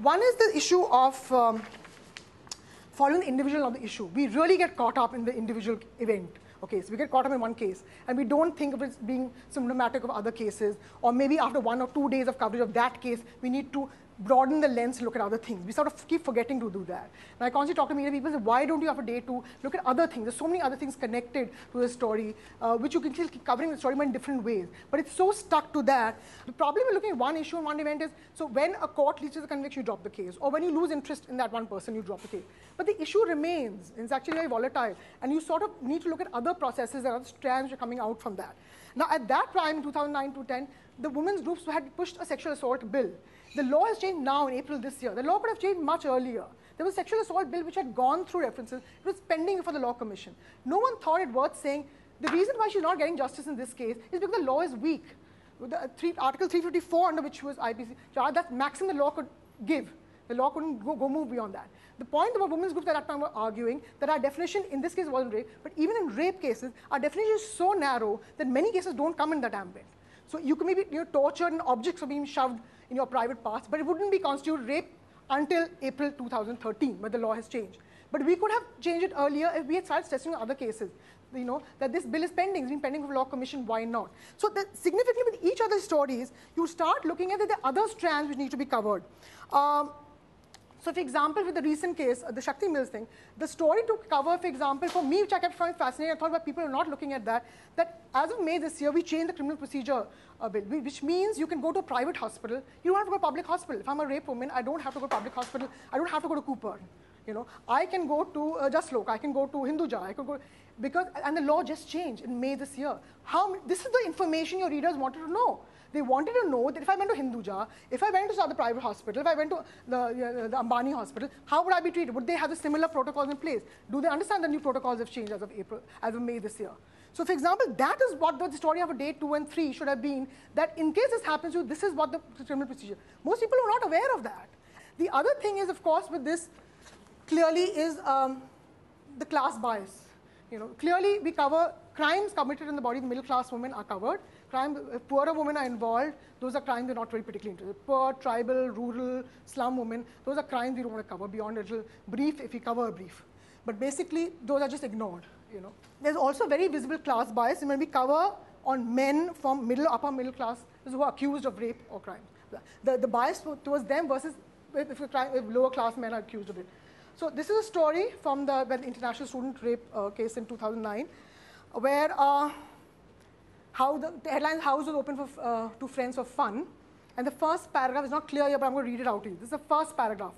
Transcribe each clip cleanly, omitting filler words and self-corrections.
One is the issue of following the individual of the issue. We really get caught up in the individual event. Okay, so we get caught up in one case, and we don't think of it as being symptomatic of other cases, or maybe after 1 or 2 days of coverage of that case, we need to broaden the lens to look at other things. We sort of keep forgetting to do that. And I constantly talk to media people and say, why don't you have a day to look at other things? There's so many other things connected to the story, which you can still keep covering the story but in different ways. But it's so stuck to that. The problem with looking at one issue and one event is, so when a court reaches a conviction, you drop the case. Or when you lose interest in that one person, you drop the case. But the issue remains. It's actually very volatile. And you sort of need to look at other processes and other strands which are coming out from that. Now, at that time, in 2009 to 10, the women's groups had pushed a sexual assault bill. The law has changed now in April this year. The law could have changed much earlier. There was a sexual assault bill which had gone through references. It was pending before the Law Commission. No one thought it worth saying the reason why she's not getting justice in this case is because the law is weak. Article 354, under which was IPC, that's maximum the law could give. The law couldn't go move beyond that. The point about women's groups at that time were arguing that our definition in this case wasn't rape, but even in rape cases, our definition is so narrow that many cases don't come in that ambit. So you can maybe tortured and objects are being shoved in your private parts, but it wouldn't be constituted rape until April 2013, when the law has changed. But we could have changed it earlier if we had started testing other cases. That this bill is pending, it's been pending for the Law Commission, why not? So significantly with each of the stories, you start looking at the other strands which need to be covered. So for example, with the recent case, the Shakti Mills thing, the story to cover, for example, for me, which I kept finding fascinating, I thought about people are not looking at that as of May this year, we changed the criminal procedure bill, which means you can go to a private hospital. You don't have to go to a public hospital. If I'm a rape woman, I don't have to go to a public hospital. I don't have to go to Cooper. I can go to Just Lok. I can go to Hinduja. I could go and the law just changed in May this year. This is the information your readers wanted to know. They wanted to know that if I went to Hinduja, if I went to the private hospital, if I went to the Ambani hospital, how would I be treated? Would they have the similar protocols in place? Do they understand the new protocols have changed as of May this year? So for example, that is what the story of a day 2 and 3 should have been, that in case this happens to you, this is what the criminal procedure. Most people are not aware of that. The other thing is, of course, with this, clearly is the class bias. Clearly we cover crimes committed in the body of the middle class women are covered. If poorer women are involved, those are crimes we're not very particularly interested. Poor, tribal, rural, slum women, those are crimes we don't want to cover beyond a little brief if we cover a brief. But basically, those are just ignored. There's also very visible class bias when we cover on men from upper middle class who are accused of rape or crime. The bias towards them versus if lower class men are accused of it. So this is a story from the international student rape case in 2009, where how the headline house was open for to friends for fun, and the first paragraph is not clear here, but I'm going to read it out to you. This is the first paragraph.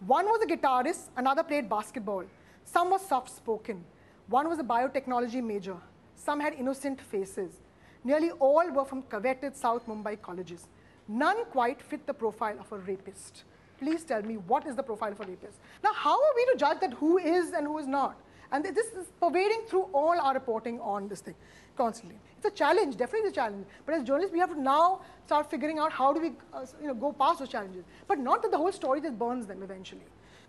One was a guitarist, another played basketball. Some were soft-spoken. One was a biotechnology major. Some had innocent faces. Nearly all were from coveted South Mumbai colleges. None quite fit the profile of a rapist. Please tell me, what is the profile of a rapist? Now, how are we to judge that who is and who is not? And this is pervading through all our reporting on this thing constantly. It's a challenge, definitely a challenge. But as journalists, we have to now start figuring out how do we go past those challenges. But not that the whole story just burns them eventually.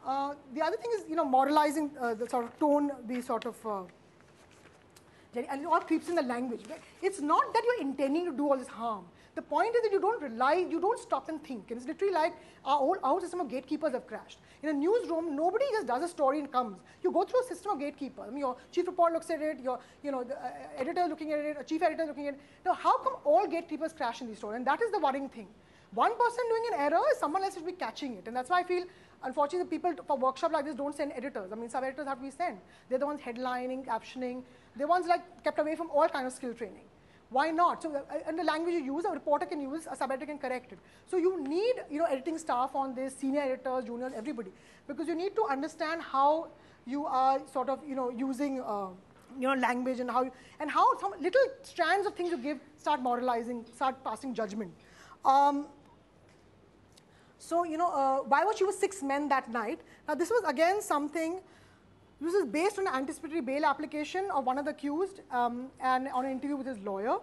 The other thing is, moralizing the sort of tone, the sort of, and it all creeps in the language. It's not that you're intending to do all this harm. The point is that you don't stop and think. And it's literally like our whole system of gatekeepers have crashed. In a newsroom, nobody just does a story and comes. You go through a system of gatekeepers. I mean, your chief reporter looks at it, the editor is looking at it, a chief editor is looking at it. Now, how come all gatekeepers crash in these stories? And that is the worrying thing. One person doing an error is someone else should be catching it. And that's why I feel, unfortunately, the people for workshops like this don't send editors. I mean, sub-editors have to be sent. They're the ones headlining, captioning. They're the ones kept away from all kinds of skill training. Why not? So, and the language you use, a reporter can use, a sub-editor can correct it. So you need, editing staff on this, senior editors, juniors, everybody, because you need to understand how you are sort of, using, language and how some little strands of things you give start moralizing, start passing judgment. Why was she with 6 men that night? Now this was again something. This is based on an anticipatory bail application of one of the accused and on an interview with his lawyer.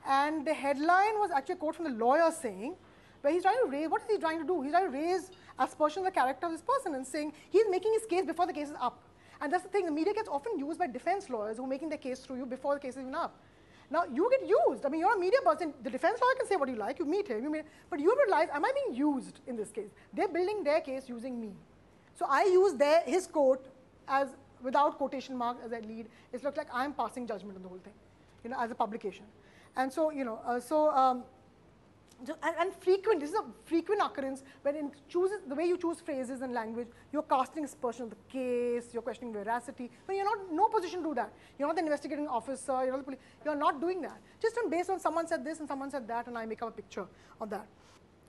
And the headline was actually a quote from the lawyer saying, where he's trying to raise, what is he trying to do? He's trying to raise aspersion of the character of this person and saying he's making his case before the case is up. And that's the thing, the media gets often used by defense lawyers who are making their case through you before the case is even up. Now you get used. I mean, you're a media person. The defense lawyer can say what you like. You meet him, but you realize, am I being used in this case? They're building their case using me. So I use his quote as without quotation marks as I lead. It looks like I'm passing judgment on the whole thing, as a publication. And so, and frequent, this is a frequent occurrence when the way you choose phrases and language, you're casting aspersion on the case, you're questioning veracity, but you're not no position to do that. You're not the investigating officer, you're not the police, you're not doing that. Just based on someone said this and someone said that, and I make up a picture of that.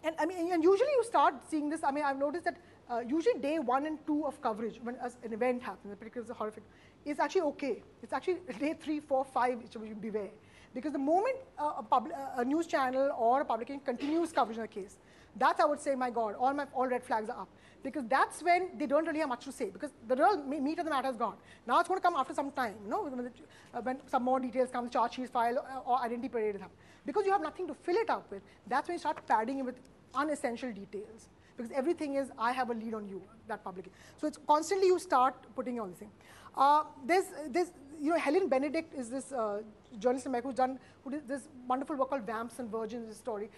And I mean, and usually you start seeing this. I mean, I've noticed that usually day 1 and 2 of coverage, when an event happens, particularly it's horrific, is actually okay. It's actually day 3, 4, 5, which you beware. Because the moment a news channel or a publication continues coverage of the case, that's, I would say, my God, all red flags are up. Because that's when they don't really have much to say, because the real meat of the matter is gone. Now it's going to come after some time, when some more details come, charge sheets filed, or identity parade is up. Because you have nothing to fill it up with, that's when you start padding it with unessential details. Because everything is, I have a lead on you, that publication. So it's constantly you start putting all this thing. Helen Benedict is this journalist in America who did this wonderful work called Vamps and Virgins, this story,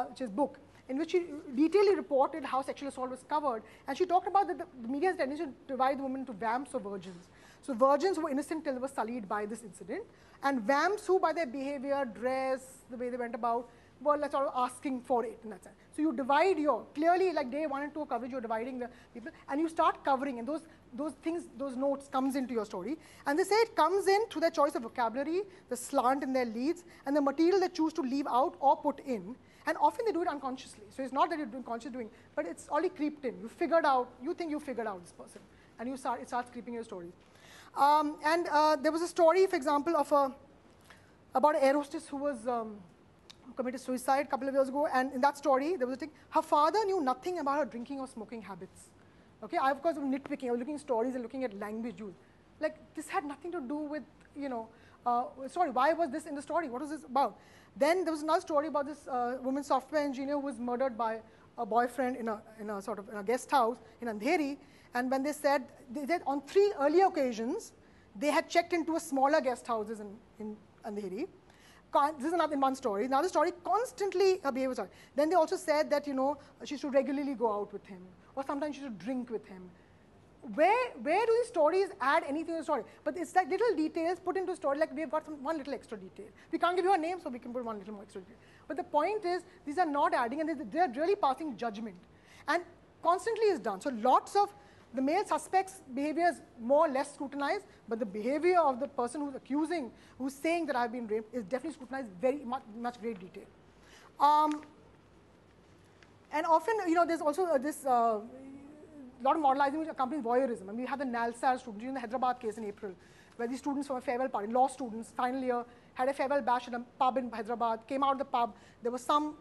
which is a book, in which she detailedly reported how sexual assault was covered. And she talked about that the media's tendency to divide the women into vamps or virgins. So virgins who were innocent till they were sullied by this incident, and vamps who by their behavior, dress, the way they went about, were sort of asking for it in that sense. So you divide clearly like day 1 and 2 of coverage, you're dividing the people, and you start covering, and those things, those notes comes into your story. And they say it comes in through their choice of vocabulary, the slant in their leads, and the material they choose to leave out or put in. And often they do it unconsciously. So it's not that you're consciously doing, but it's already creeped in. You think you figured out this person, and it starts creeping your story. There was a story, for example, about an air hostess who was committed suicide a couple of years ago, and in that story, there was a thing, her father knew nothing about her drinking or smoking habits. Okay, I, of course, was nitpicking. I was looking at stories and looking at language use. Like, this had nothing to do with, story. Why was this in the story? What was this about? Then there was another story about this woman software engineer who was murdered by a boyfriend in a guest house in Andheri, and when they said on 3 earlier occasions, they had checked into a smaller guest houses in Andheri. This is another in one story. Another story, constantly her behavior was sorry. Then they also said that, she should regularly go out with him, or sometimes she should drink with him. Where do these stories add anything to the story? But it's like little details put into a story, like we've got one little extra detail. We can't give you a name, so we can put one little more extra detail. But the point is, these are not adding, and they're really passing judgment. And constantly is done. So lots of the male suspect's behavior is more or less scrutinized, but the behavior of the person who's accusing, who's saying that I've been raped, is definitely scrutinized very much great detail. And often, there's also this lot of moralizing which accompanies voyeurism. And we had the Nalsar students in the Hyderabad case in April, where these students from a farewell party, law students, final year, had a farewell bash at a pub in Hyderabad, came out of the pub. There was some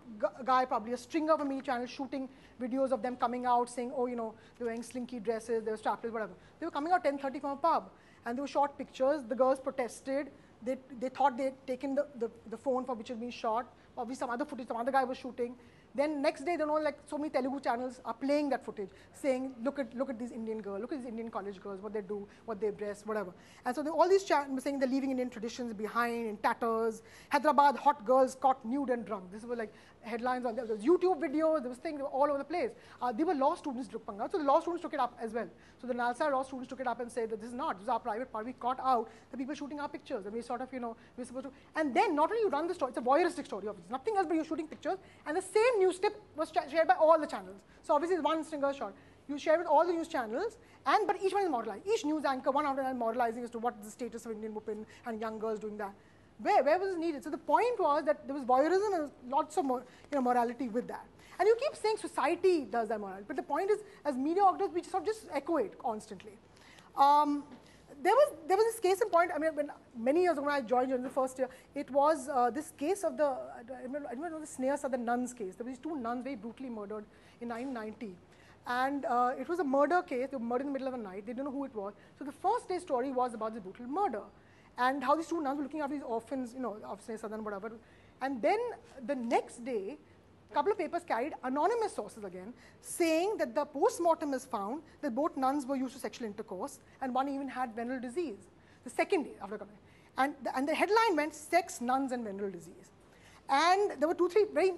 guy, probably a stringer of a media channel, shooting videos of them coming out, saying, they were wearing slinky dresses, they were strapless, whatever. They were coming out 10:30 from a pub, and they were shot pictures. The girls protested. They thought they'd taken the phone for which had been shot. Obviously, some other footage, some other guy was shooting. Then next day, so many Telugu channels are playing that footage, saying, look at these Indian girls, look at these Indian college girls, what they do, what they dress, whatever. And so all these channels saying they're leaving Indian traditions behind in tatters. Hyderabad hot girls caught nude and drunk. This was like headlines on there was YouTube videos, there was things, they were all over the place. They were law students, so the law students took it up as well. So the Nalsar law students took it up and said that this is our private part. We caught out the people shooting our pictures, and we sort of, we're supposed to. And then not only you run the story, it's a voyeuristic story, obviously, nothing else but you're shooting pictures, and the same news tip was shared by all the channels. So obviously it's one stringer shot. You share with all the news channels, but each one is moralized. Each news anchor, one after another, moralizing as to what is the status of Indian women and young girls doing that. Where was it needed? So the point was that there was voyeurism and there was lots of morality with that. And you keep saying society does that morality, but the point is, as media organizers, we sort of just echo it constantly. There was this case in point. I mean, many years ago when I joined in the first year, it was this case of I don't know the snares of the nuns case. There were these 2 nuns very brutally murdered in 1990. And it was a murder case. They were murdered in the middle of the night. They didn't know who it was. So the first day story was about this brutal murder, and how these 2 nuns were looking after these orphans, of Snares Southern, whatever. And then the next day, a couple of papers carried anonymous sources again, saying that the post-mortem is found that both nuns were used to sexual intercourse, and one even had venereal disease. The second day after coming. And the headline went sex, nuns, and venereal disease. And there were 2-3 very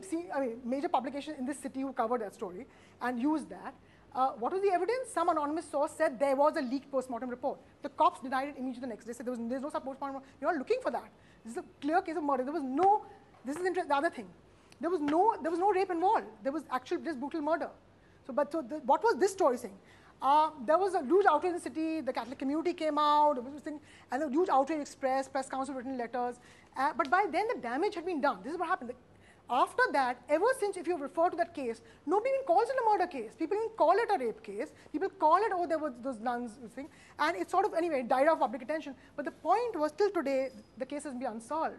major publications in this city who covered that story and used that. What was the evidence? Some anonymous source said there was a leaked postmortem report. The cops denied it immediately the next day, said there's no such postmortem. You're not looking for that. This is a clear case of murder. There was no, this is the other thing. There was no rape involved. There was actually just brutal murder. What was this story saying? There was a huge outrage in the city. The Catholic community came out, and a huge outrage expressed. Press council written letters. But by then, the damage had been done. This is what happened. After that, ever since, if you refer to that case, nobody even calls it a murder case. People even call it a rape case. People call it, oh, there were those nuns thing, and it sort of anyway it died off public attention. But the point was, till today, the case has been unsolved.